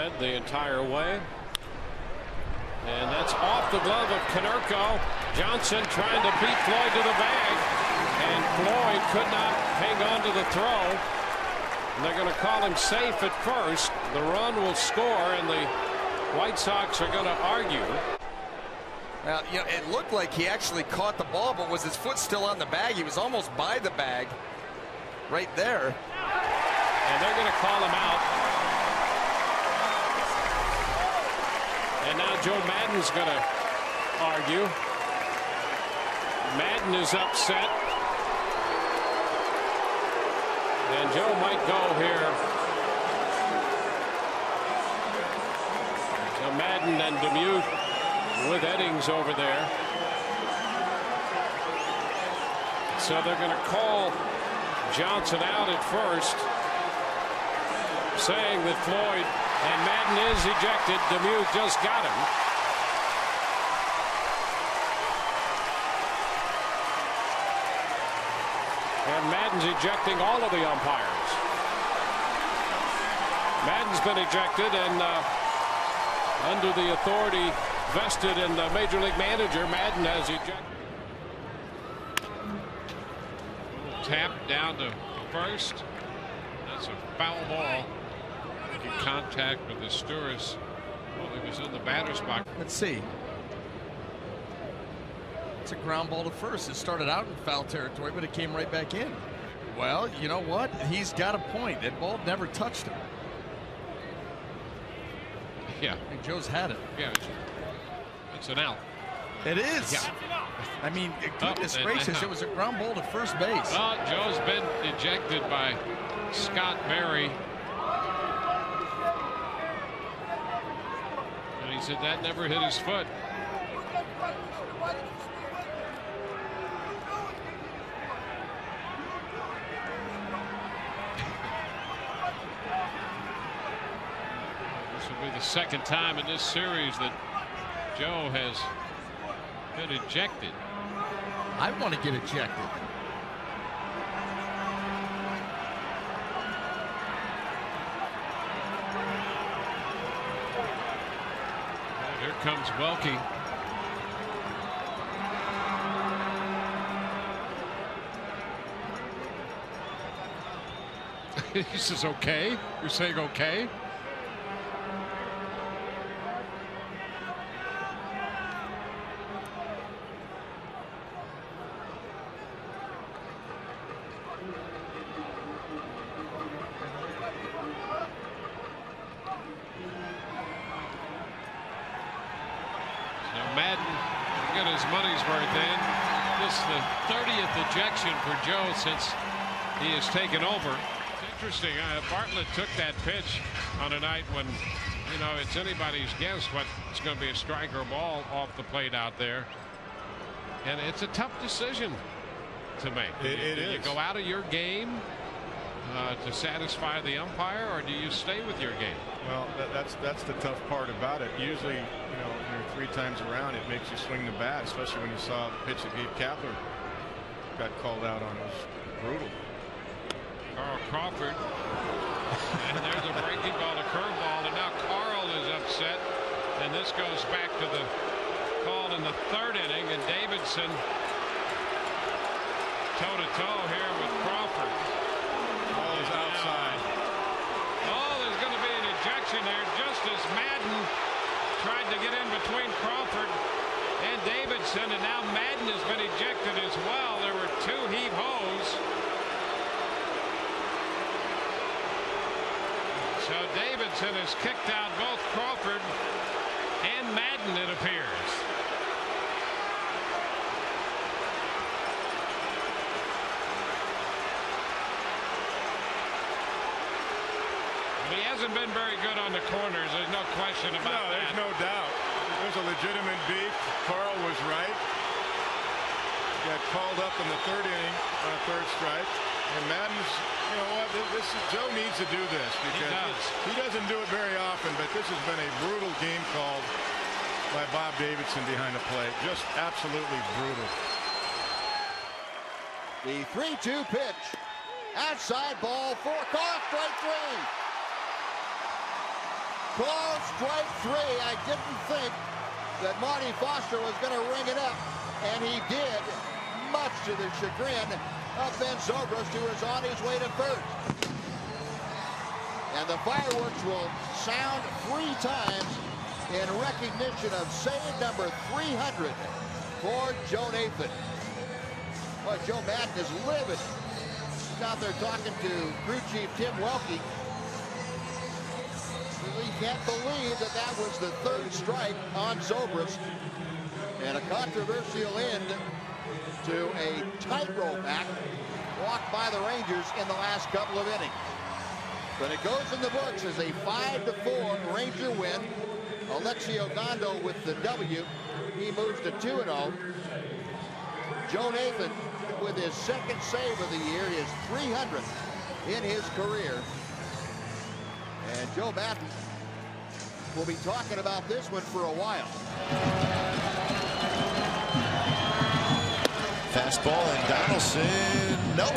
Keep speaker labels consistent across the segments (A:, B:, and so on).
A: led the entire way. And that's off the glove of Konerko. Johnson trying to beat Floyd to the bag. And Floyd could not hang on to the throw. And they're going to call him safe at first. The run will score, and the White Sox are going to argue.
B: Now, you know, it looked like he actually caught the ball, but was his foot still on the bag? He was almost by the bag right there.
A: And they're going to call him out. And now Joe Maddon's going to argue. Maddon is upset. And Joe might go here. So Maddon and Demuth with Eddings over there. So they're going to call Johnson out at first, saying that Floyd and Maddon is ejected. Demuth just got him. And Maddon's ejecting all of the umpires. Maddon's been ejected, and under the authority vested in the Major League Manager, Maddon has ejected.
C: Tap down to first. That's a foul ball. Making contact with the Sturis while he was in the batter's box.
B: Let's see. It's a ground ball to first. It started out in foul territory, but it came right back in. Well, you know what? He's got a point. That ball never touched him.
C: Yeah.
B: And Joe's had it.
C: Yeah. It's an out.
B: It is.
C: Yeah.
B: I mean, goodness gracious, it was a ground ball to first base.
C: Well, Joe's been ejected by Scott Berry. And he said that never hit his foot. This will be the second time in this series that Joe has been ejected.
B: I want to get ejected.
C: And here comes Welke. He says okay. You're saying okay? Maddon got his money's worth in. This is the 30th ejection for Joe since he has taken over. It's interesting. Bartlett took that pitch on a night when, you know, it's anybody's guess what it's going to be, a strike or ball off the plate out there. And it's a tough decision to make. Do you go out of your game to satisfy the umpire, or do you stay with your game?
D: Well, that's the tough part about it. Usually, you know, when you're 3 times around, it makes you swing the bat, especially when you saw the pitch that Gabe Kapler got called out on. It was brutal.
C: Carl Crawford. And there's a breaking ball, a curveball, and now Carl is upset. And this goes back to the call in the 3rd inning, and Davidson toe-to-toe here with Crawford.
D: Ball is outside.
C: Oh, there's going to be an ejection there just as Maddon tried to get in between Crawford and Davidson, and now Maddon has been ejected as well. There were 2 heave-hos. So Davidson has kicked out both Crawford and Maddon, it appears. He hasn't been very good on the corners. There's no question about that.
D: There's no doubt. There's a legitimate beef. Carl was right. Got called up in the 3rd inning on a 3rd strike. And Maddon's, you know what, Joe needs to do this because he doesn't do it very often, but this has been a brutal game called by Bob Davidson behind the plate. Just absolutely brutal.
E: The 3-2 pitch. Outside ball for Carl, strike 3. called strike 3. I didn't think that Monty Foster was going to ring it up, and he did, much to the chagrin of Ben Zobrist, who is on his way to first. And the fireworks will sound 3 times in recognition of save number 300 for Joe Nathan. Boy, Joe Maddon is livid. He's out there talking to crew chief Tim Welke. He can't believe that that was the 3rd strike on Zobrist. And a controversial end to a tightrope act walked by the Rangers in the last couple of innings. But it goes in the books as a 5-4 Ranger win. Alexio Gondo with the W. He moves to 2-0. Joe Nathan with his 2nd save of the year, his 300th in his career. And Joe Maddon will be talking about this one for a while.
F: Fastball and Donaldson, no.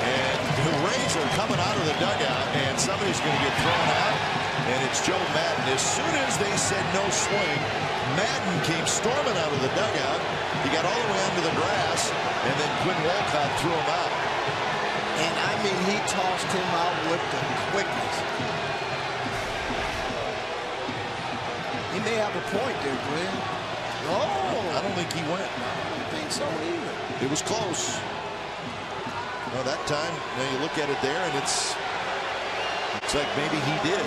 F: And the Rays are coming out of the dugout, and somebody's going to get thrown out, and it's Joe Maddon. As soon as they said no swing, Maddon came storming out of the dugout. He got all the way under the grass, and then Quinn Walcott threw him out.
G: And I mean, he tossed him out with the quickness. He may have a point there, Glenn. Oh,
F: I don't think he went.
G: I don't think so either.
F: It was close. Well, that time, now you look at it there, and it's like maybe he did.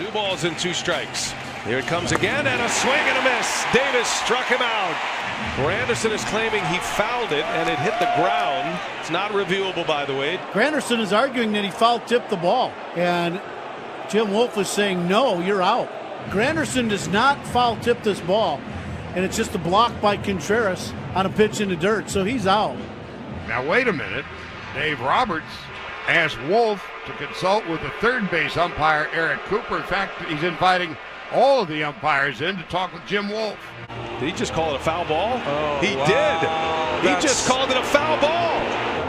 H: 2 balls and 2 strikes. Here it comes again, and a swing and a miss. Davis struck him out. Granderson is claiming he fouled it and it hit the ground. It's not reviewable, by the way.
I: Granderson is arguing that he foul tipped the ball, and Jim Wolf is saying, no, you're out. Granderson does not foul tip this ball, and it's just a block by Contreras on a pitch in the dirt, so he's out.
J: Now, wait a minute. Dave Roberts asked Wolf to consult with the 3rd base umpire, Eric Cooper. In fact, he's inviting all of the umpires in to talk with Jim Wolf.
H: Did he just call it a foul ball?
J: Oh,
H: he
J: wow.
H: did. He just called it a foul ball.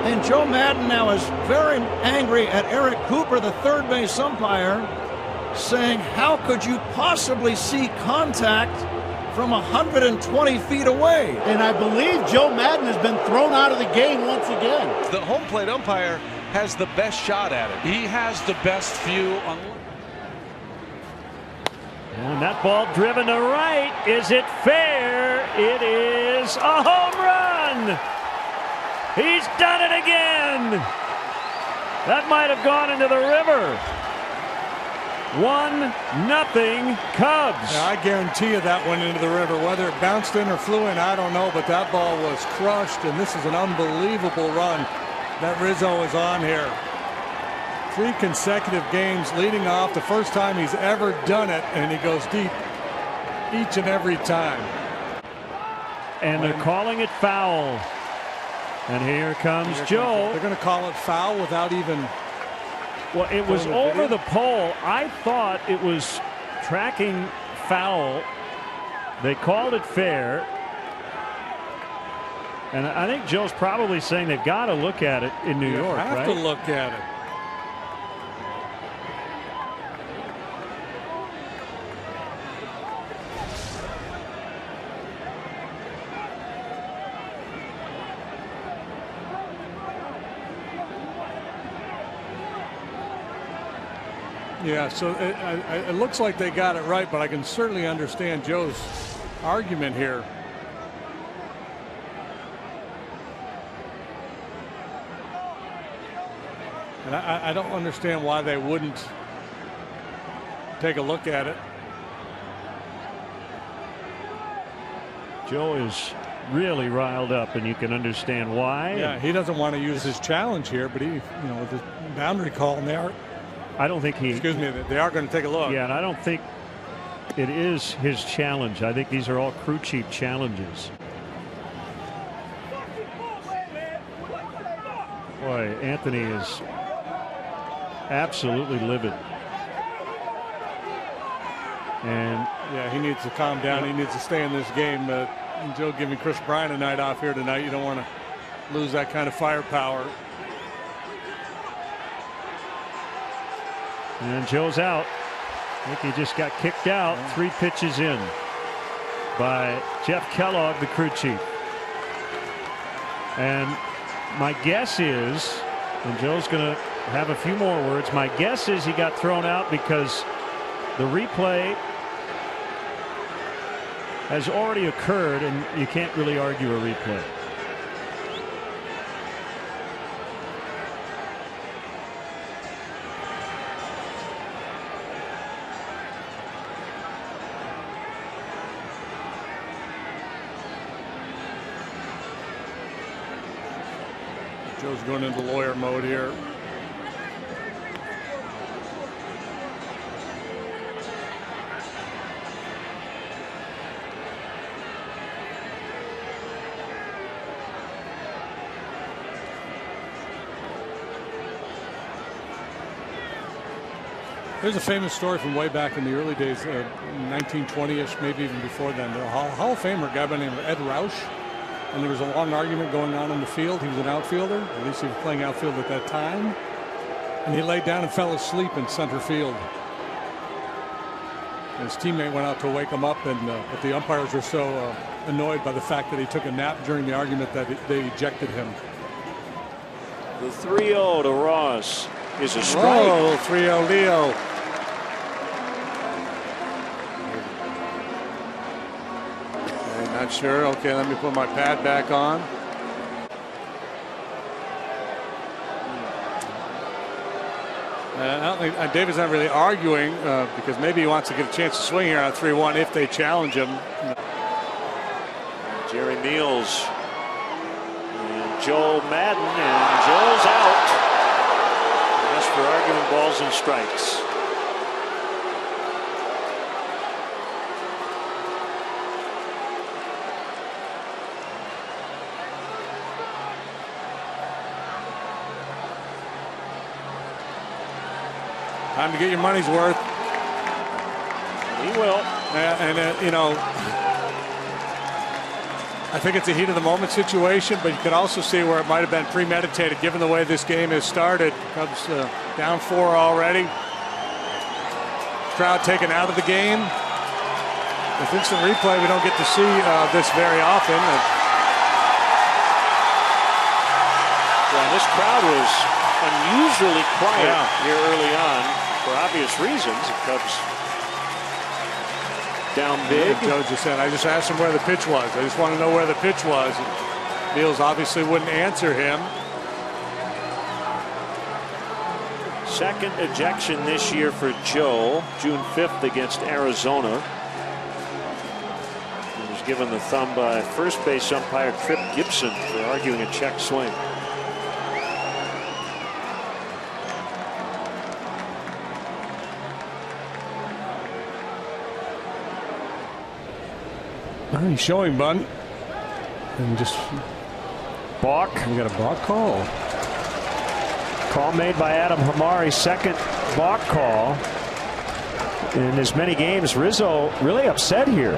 K: And Joe Maddon now is very angry at Eric Cooper, the 3rd base umpire, saying, how could you possibly see contact from 120 feet away?
I: And I believe Joe Maddon has been thrown out of the game once again.
H: The home plate umpire has the best shot at it.
L: He has the best view on.
M: And that ball driven to right. Is it fair? It is a home run. He's done it again. That might have gone into the river. 1-0 Cubs.
L: Yeah, I guarantee you that went into the river. Whether it bounced in or flew in, I don't know, but that ball was crushed, and this is an unbelievable run that Rizzo is on here. 3 consecutive games leading off, the first time he's ever done it, and he goes deep each and every time.
M: And they're calling it foul. And here comes Joe.
L: They're going to call it foul without even.
M: Well, it was over the pole. I thought it was tracking foul. They called it fair. And I think Joe's probably saying they've got to look at it in New York,
L: have
M: right?
L: to look at it. Yeah, so it looks like they got it right, but I can certainly understand Joe's argument here. And I don't understand why they wouldn't take a look at it.
M: Joe is really riled up, and you can understand why.
L: Yeah, he doesn't want to use his challenge here, but he, with the boundary call, and they are.
M: I don't think he.
L: Excuse me, they are going to take a look.
M: Yeah, and I don't think it is his challenge. I think these are all crew chief challenges. Boy, Anthony is absolutely livid. And
L: yeah, he needs to calm down. He needs to stay in this game. Joe giving Chris Bryant a night off here tonight. You don't want to lose that kind of firepower.
M: And Joe's out. I think he just got kicked out 3 pitches in by Jeff Kellogg, the crew chief. And my guess is, and Joe's going to have a few more words, my guess is he got thrown out because the replay has already occurred and you can't really argue a replay.
L: Joe's going into lawyer mode here. There's a famous story from way back in the early days, 1920-ish, maybe even before then. A Hall of Famer, a guy by the name of Ed Roush, and there was a long argument going on in the field. He was an outfielder, at least he was playing outfield at that time, and he laid down and fell asleep in center field. And his teammate went out to wake him up, but the umpires were so annoyed by the fact that he took a nap during the argument that they ejected him.
M: The 3-0 to Ross is a strike.
L: Oh, 3-0 Leo. Not sure. Okay, let me put my pad back on. I don't think David's not really arguing because maybe he wants to get a chance to swing here on 3-1 if they challenge him.
M: Jerry Meals and Joe Maddon, and Joe's out. As for arguing balls and strikes.
L: Time to get your money's worth.
M: He will.
L: You know, I think it's a heat of the moment situation, but you could also see where it might have been premeditated given the way this game has started. Cubs down 4 already. Crowd taken out of the game. With instant replay, we don't get to see this very often.
M: Yeah, this crowd was unusually quiet here early on. For obvious reasons, the Cubs down big.
L: Joe just said, I just asked him where the pitch was. I just want to know where the pitch was. And Meals obviously wouldn't answer him.
M: Second ejection this year for Joe, June 5th against Arizona. He was given the thumb by first base umpire Trip Gibson for arguing a check swing.
L: He's showing bunt. And just
M: balk.
L: We got a balk call.
M: Call made by Adam Hamari, second balk call in as many games. Rizzo really upset here.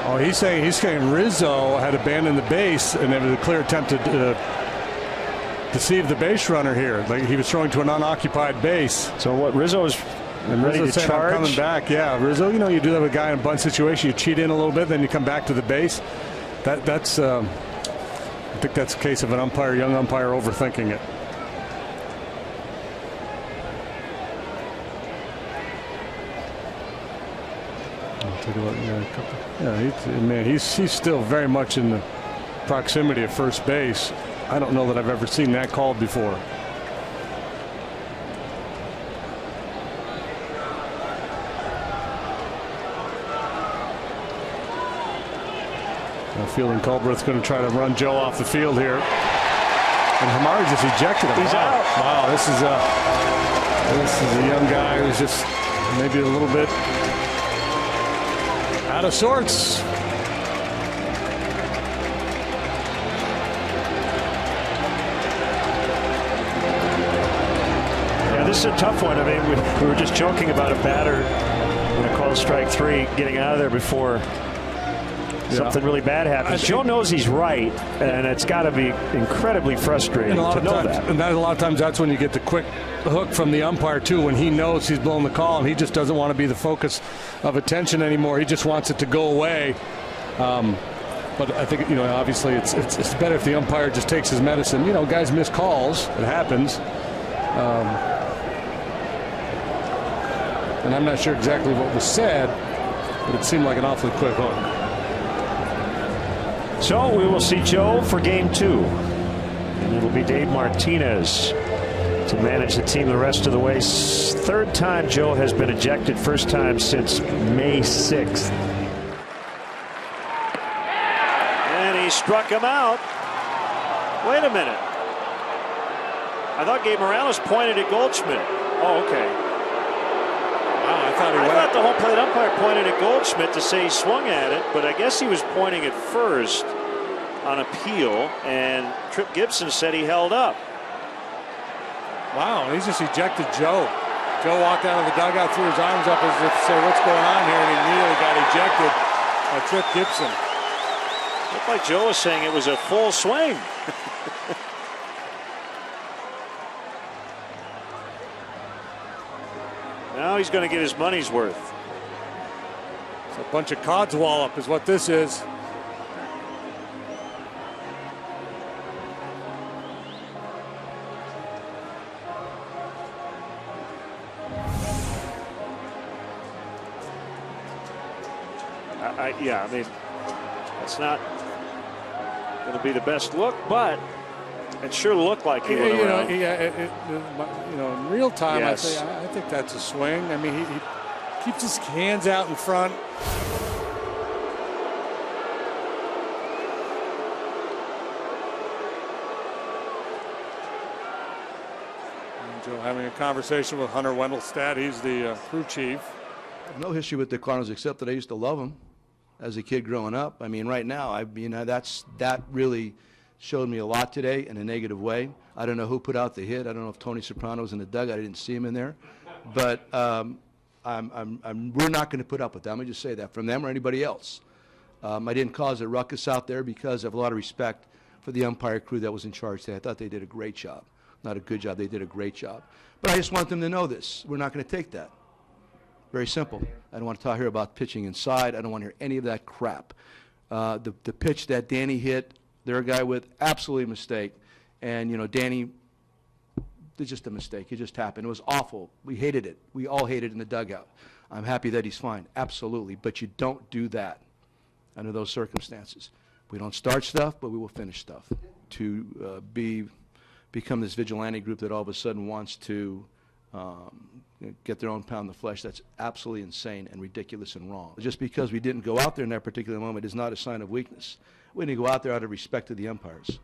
L: Oh, he's saying Rizzo had abandoned the base, and there was a clear attempt to deceive the base runner here. Like he was throwing to an unoccupied base.
M: So what Rizzo is ready to charge?
L: I'm coming back. Yeah, Rizzo, you know, you do have a guy in a bunt situation, you cheat in a little bit, then you come back to the base. That's I think that's a case of an umpire, young umpire, overthinking it. I'll take a look. Yeah, he's still very much in the proximity of first base. I don't know that I've ever seen that called before. Fielding Culbreth's going to try to run Joe off the field here. And Hamari just ejected him.
M: He's out.
L: Wow, this is a young guy who's just maybe a little bit out of sorts.
M: Yeah, this is a tough one. I mean, we were just joking about a batter, call strike 3, getting out of there before something really bad happens. Joe knows he's right, and it's got to be incredibly frustrating to know that.
L: And a lot of times that's when you get the quick hook from the umpire, too, when he knows he's blown the call and he just doesn't want to be the focus of attention anymore. He just wants it to go away. But I think, obviously it's better if the umpire just takes his medicine. Guys miss calls. It happens. And I'm not sure exactly what was said, but it seemed like an awfully quick hook.
M: So we will see Joe for game 2. And it'll be Dave Martinez to manage the team the rest of the way. Third time Joe has been ejected, first time since May 6th. And he struck him out. Wait a minute. I thought Gabe Morales pointed at Goldschmidt. Oh, okay. I thought the home plate umpire pointed at Goldschmidt to say he swung at it, but I guess he was pointing at first on appeal, and Trip Gibson said he held up.
L: Wow, he's just ejected Joe. Joe walked out of the dugout, threw his arms up as if to say, what's going on here, and he immediately got ejected by Trip Gibson.
M: Looked like Joe was saying it was a full swing. Now he's going to get his money's worth.
L: It's a bunch of codswallop is what this is.
M: Yeah, I mean, it's not going to be the best look, but it sure looked like he went around.
L: In real time, yes. I think that's a swing. I mean, he keeps his hands out in front. And Joe having a conversation with Hunter Wendelstedt. He's the crew chief.
N: No history with the Cardinals except that I used to love them as a kid growing up. I mean, right now, that really showed me a lot today in a negative way. I don't know who put out the hit. I don't know if Tony Soprano was in the dugout. I didn't see him in there. But we're not going to put up with that. Let me just say that, from them or anybody else. I didn't cause a ruckus out there because I have a lot of respect for the umpire crew that was in charge today. I thought they did a great job. Not a good job. They did a great job. But I just want them to know this. We're not going to take that. Very simple. I don't want to talk here about pitching inside. I don't want to hear any of that crap. The pitch that Danny hit, they're a guy with absolutely a mistake. And, Danny, it's just a mistake. It just happened. It was awful. We hated it. We all hated it in the dugout. I'm happy that he's fine. Absolutely. But you don't do that under those circumstances. We don't start stuff, but we will finish stuff. To become this vigilante group that all of a sudden wants to get their own pound of flesh, that's absolutely insane and ridiculous and wrong. Just because we didn't go out there in that particular moment is not a sign of weakness. We didn't go out there out of respect to the umpires.